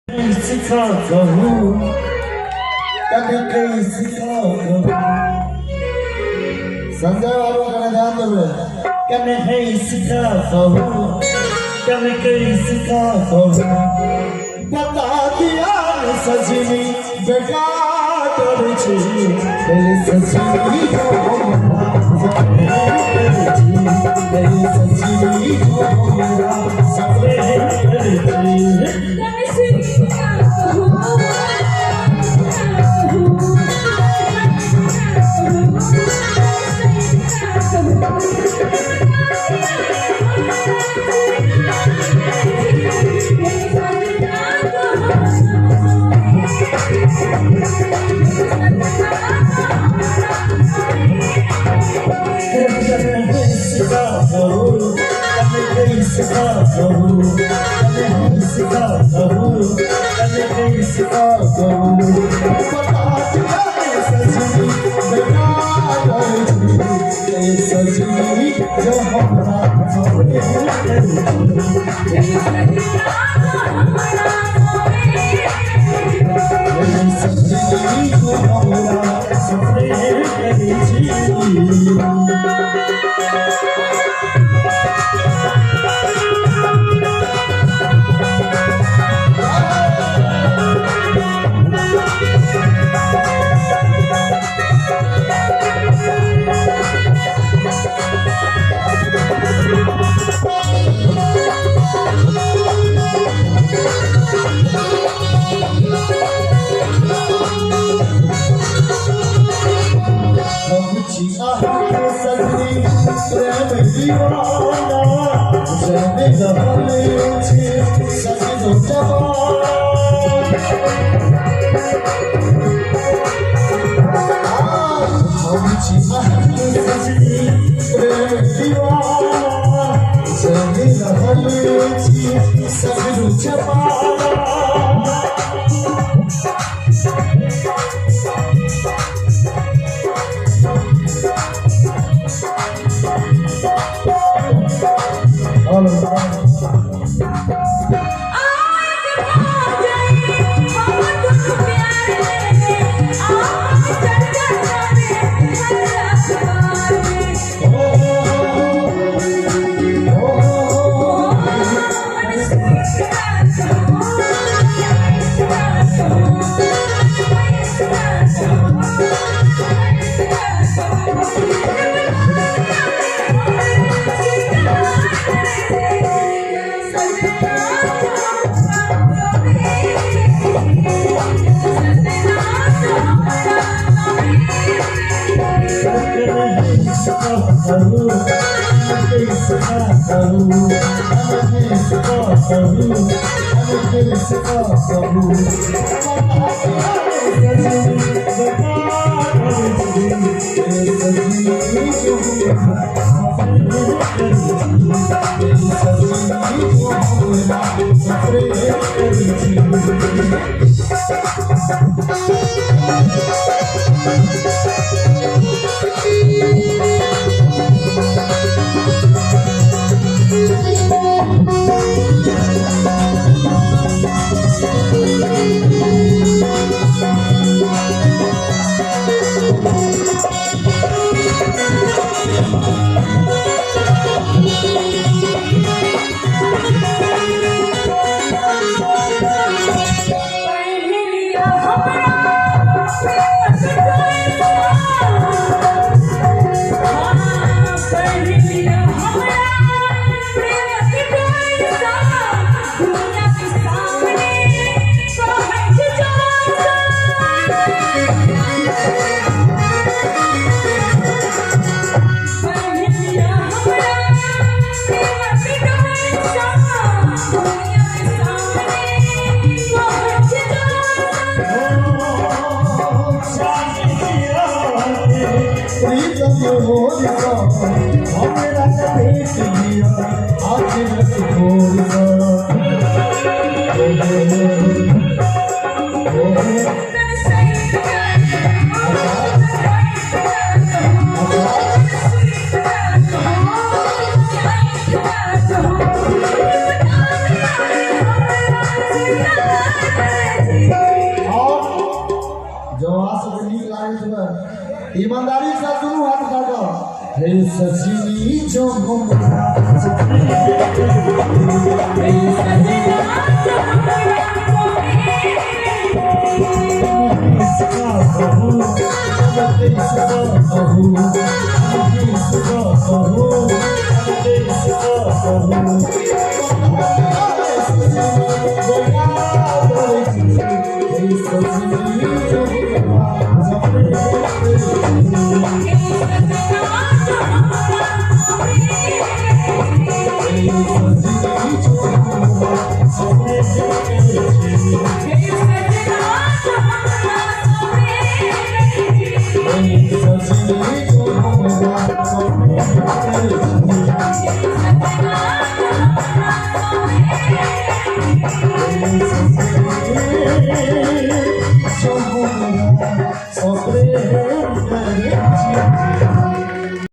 सिखा कहूँ कभी कहीं सिखा कहूँ संजय बाबू का ध्यान देवे कभी कहीं सिखा कहूँ कभी कहीं सिखा कहूँ बता दिया सजनी बेकार कर छी मेरी सजनी को मेरी सजनी को मेरा सपने कर सजनी जो हमारा सजनी को हमारा सपने सजनी प्रेम दीवाना जब दबले छे सजनो जवान हम छी सजनी प्रेम दीवाना जब दबले छे सजनो जवान Yeah. जो आस नीक लागे छै ईमानदारी से दुनू हाथ काटो हे सजनी जो हमरा Sobre